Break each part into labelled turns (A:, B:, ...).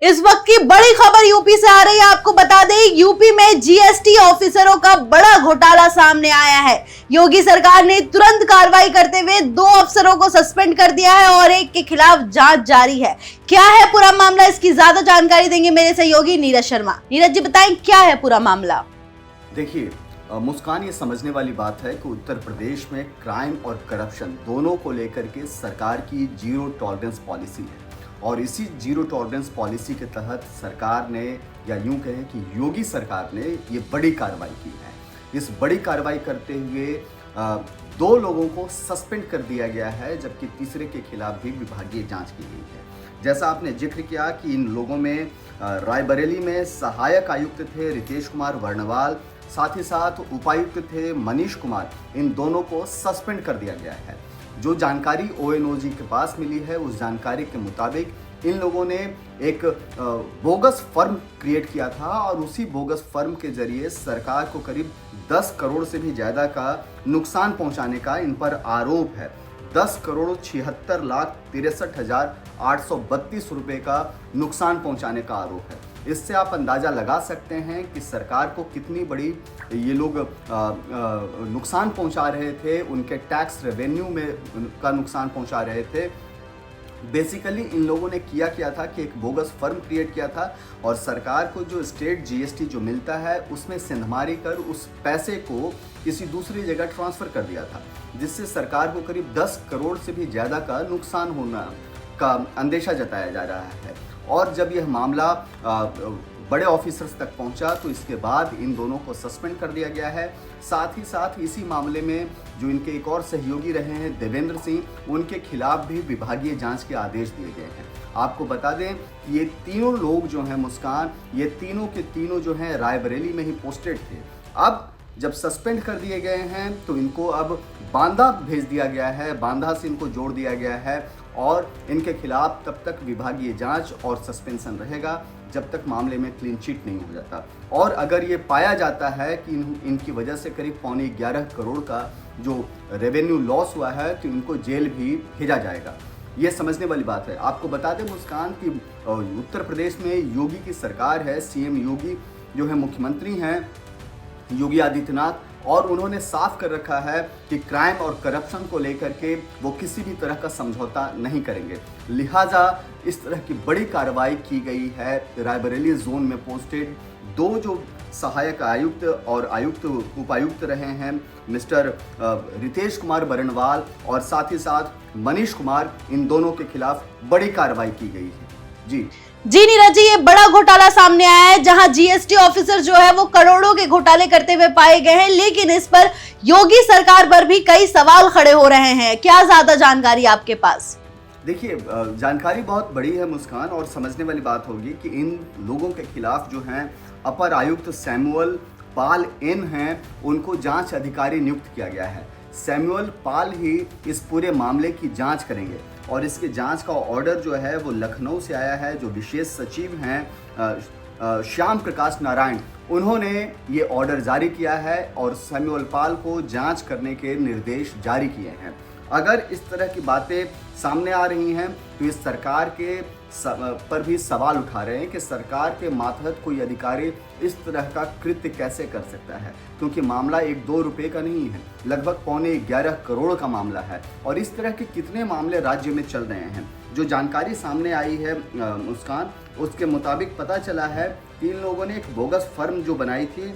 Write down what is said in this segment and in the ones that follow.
A: इस वक्त की बड़ी खबर यूपी से आ रही है। आपको बता दें, यूपी में जीएसटी ऑफिसरों का बड़ा घोटाला सामने आया है। योगी सरकार ने तुरंत कार्रवाई करते हुए 2 अफसरों को सस्पेंड कर दिया है और एक के खिलाफ जांच जारी है। क्या है पूरा मामला, इसकी ज्यादा जानकारी देंगे मेरे सहयोगी नीरज शर्मा। नीरज जी बताएं, क्या है पूरा मामला।
B: देखिए मुस्कान, ये समझने वाली बात है कि उत्तर प्रदेश में क्राइम और करप्शन दोनों को लेकर के सरकार की जीरो टॉलरेंस पॉलिसी है और इसी जीरो टॉलरेंस पॉलिसी के तहत सरकार ने, या यूं कहें कि योगी सरकार ने ये बड़ी कार्रवाई की है। इस बड़ी कार्रवाई करते हुए 2 लोगों को सस्पेंड कर दिया गया है, जबकि तीसरे के खिलाफ भी विभागीय जांच की गई है। जैसा आपने जिक्र किया कि इन लोगों में रायबरेली में सहायक आयुक्त थे रितेश कुमार वर्णवाल, साथ ही साथ उपायुक्त थे मनीष कुमार। इन दोनों को सस्पेंड कर दिया गया है। जो जानकारी ओएनओजी के पास मिली है, उस जानकारी के मुताबिक इन लोगों ने एक बोगस फर्म क्रिएट किया था और उसी बोगस फर्म के जरिए सरकार को करीब 10 करोड़ से भी ज़्यादा का नुकसान पहुंचाने का इन पर आरोप है। 10,76,63,832 रुपए का नुकसान पहुंचाने का आरोप है। इससे आप अंदाज़ा लगा सकते हैं कि सरकार को कितनी बड़ी ये लोग नुकसान पहुंचा रहे थे। उनके टैक्स रेवेन्यू में उनका नुकसान पहुंचा रहे थे। बेसिकली इन लोगों ने किया था कि एक बोगस फर्म क्रिएट किया था और सरकार को जो स्टेट जीएसटी जो मिलता है उसमें सिंधमारी कर उस पैसे को किसी दूसरी जगह ट्रांसफ़र कर दिया था, जिससे सरकार को करीब 10 करोड़ से भी ज़्यादा का नुकसान होना का अंदेशा जताया जा रहा है। और जब यह मामला बड़े ऑफिसर्स तक पहुंचा तो इसके बाद इन दोनों को सस्पेंड कर दिया गया है। साथ ही साथ इसी मामले में जो इनके एक और सहयोगी रहे हैं देवेंद्र सिंह, उनके खिलाफ भी विभागीय जांच के आदेश दिए गए हैं। आपको बता दें कि ये तीनों लोग जो हैं मुस्कान, ये तीनों के तीनों जो हैं रायबरेली में ही पोस्टेड थे। अब जब सस्पेंड कर दिए गए हैं तो इनको अब बांदा भेज दिया गया है, बांदा से इनको जोड़ दिया गया है और इनके खिलाफ तब तक विभागीय जांच और सस्पेंशन रहेगा जब तक मामले में क्लीन चिट नहीं हो जाता। और अगर ये पाया जाता है कि इनकी वजह से करीब 11.25 करोड़ का जो रेवेन्यू लॉस हुआ है तो इनको जेल भी भेजा जाएगा। ये समझने वाली बात है। आपको बता दें मुस्कान कि उत्तर प्रदेश में योगी की सरकार है, सीएम योगी जो है मुख्यमंत्री हैं योगी आदित्यनाथ, और उन्होंने साफ कर रखा है कि क्राइम और करप्शन को लेकर के वो किसी भी तरह का समझौता नहीं करेंगे। लिहाजा इस तरह की बड़ी कार्रवाई की गई है। रायबरेली जोन में पोस्टेड 2 जो सहायक आयुक्त और आयुक्त उपायुक्त रहे हैं, मिस्टर रितेश कुमार बरनवाल और साथ ही साथ मनीष कुमार, इन दोनों के खिलाफ बड़ी कार्रवाई की गई है। जी
A: नीरज जी, ये बड़ा घोटाला सामने आया है जहां जीएसटी ऑफिसर जो है वो करोड़ों के घोटाले करते हुए पाए गए हैं, लेकिन इस पर योगी सरकार पर भी कई सवाल खड़े हो रहे हैं। क्या ज्यादा जानकारी आपके पास?
B: देखिए जानकारी बहुत बड़ी है मुस्कान, और समझने वाली बात होगी कि इन लोगों के खिलाफ जो हैं अपर आयुक्त सैमुअल पाल एन हैं, उनको जांच अधिकारी नियुक्त किया गया है। सैमुअल पाल ही इस पूरे मामले की जांच करेंगे और इसके जांच का ऑर्डर जो है वो लखनऊ से आया है। जो विशेष सचिव हैं श्याम प्रकाश नारायण, उन्होंने ये ऑर्डर जारी किया है और सैमुअल पाल को जांच करने के निर्देश जारी किए हैं। अगर इस तरह की बातें सामने आ रही हैं तो इस सरकार के पर भी सवाल उठा रहे हैं कि सरकार के मातहत कोई अधिकारी इस तरह का कृत्य कैसे कर सकता है, क्योंकि मामला 1-2 रुपये का नहीं है, लगभग 11.25 करोड़ का मामला है। और इस तरह के कितने मामले राज्य में चल रहे हैं। जो जानकारी सामने आई है मुस्कान, उसके मुताबिक पता चला है कि इन लोगों ने एक बोगस फर्म जो बनाई थी,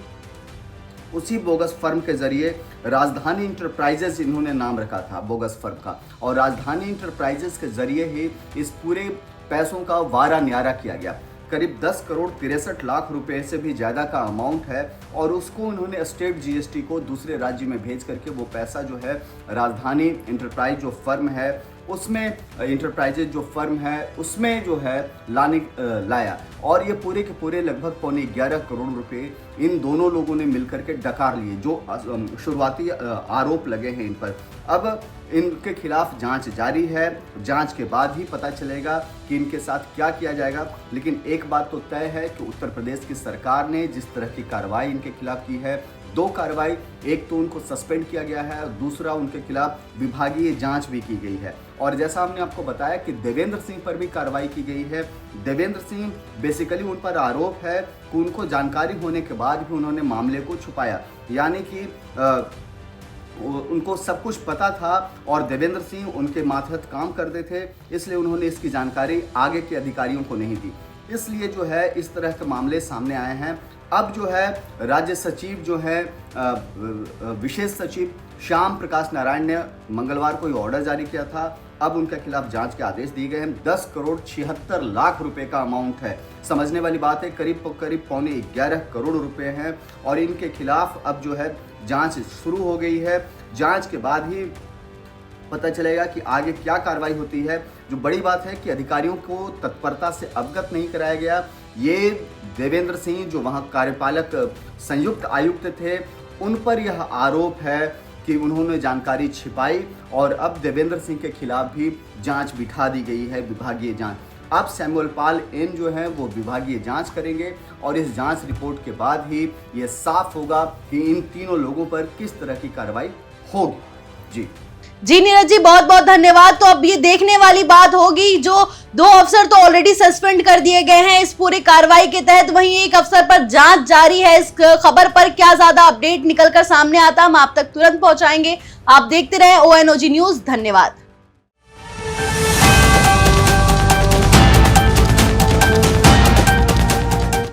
B: उसी बोगस फर्म के जरिए राजधानी इंटरप्राइजेज इन्होंने नाम रखा था बोगस फर्म का, और राजधानी इंटरप्राइजेज के जरिए ही इस पूरे पैसों का वारा न्यारा किया गया। करीब 10,63,00,000 रुपए से भी ज़्यादा का अमाउंट है और उसको उन्होंने स्टेट जीएसटी को दूसरे राज्य में भेज करके वो पैसा जो है राजधानी इंटरप्राइज जो फर्म है उसमें, इंटरप्राइजेज जो फर्म है उसमें जो है लाया, और ये पूरे के पूरे लगभग 11.25 करोड़ रुपए इन दोनों लोगों ने मिलकर के डकार लिए, जो शुरुआती आरोप लगे हैं इन पर। अब इनके खिलाफ जांच जारी है, जांच के बाद ही पता चलेगा कि इनके साथ क्या किया जाएगा। लेकिन एक बात तो तय है कि उत्तर प्रदेश की सरकार ने जिस तरह की कार्रवाई इनके खिलाफ की है, दो कार्रवाई, एक तो उनको सस्पेंड किया गया है और दूसरा उनके खिलाफ विभागीय जांच भी की गई है। और जैसा हमने आपको बताया कि देवेंद्र सिंह पर भी कार्रवाई की गई है। देवेंद्र सिंह बेसिकली उन पर आरोप है कि उनको जानकारी होने के बाद भी उन्होंने मामले को छुपाया, यानी कि उनको सब कुछ पता था और देवेंद्र सिंह उनके मातहत काम करते थे, इसलिए उन्होंने इसकी जानकारी आगे के अधिकारियों को नहीं दी। इसलिए जो है इस तरह के मामले सामने आए हैं। अब जो है राज्य सचिव जो है विशेष सचिव श्याम प्रकाश नारायण ने मंगलवार को ऑर्डर जारी किया था। अब उनके खिलाफ जांच के आदेश दिए गए हैं। 10 करोड़ 76 लाख रुपए का अमाउंट है। समझने वाली बात है, करीब पौने 11 करोड़ रुपए हैं और इनके खिलाफ अब जो है जांच शुरू हो गई है। जांच के बाद ही पता चलेगा कि आगे क्या कार्रवाई होती है। जो बड़ी बात है कि अधिकारियों को तत्परता से अवगत नहीं कराया गया। ये देवेंद्र सिंह जो वहाँ कार्यपालक संयुक्त आयुक्त थे, उन पर यह आरोप है कि उन्होंने जानकारी छिपाई और अब देवेंद्र सिंह के खिलाफ भी जांच बिठा दी गई है, विभागीय जांच। अब सैमुअल पाल एन जो है वो विभागीय जांच करेंगे और इस जांच रिपोर्ट के बाद ही ये साफ होगा कि इन तीनों लोगों पर किस तरह की कार्रवाई होगी।
A: जी नीरज जी, बहुत बहुत धन्यवाद। तो अब ये देखने वाली बात होगी, जो 2 अफसर तो ऑलरेडी सस्पेंड कर दिए गए हैं इस पूरी कार्रवाई के तहत, वहीं एक अफसर पर जांच जारी है। इस खबर पर क्या ज्यादा अपडेट निकलकर सामने आता, हम आप तक तुरंत पहुंचाएंगे। आप देखते रहें ONOG न्यूज। धन्यवाद।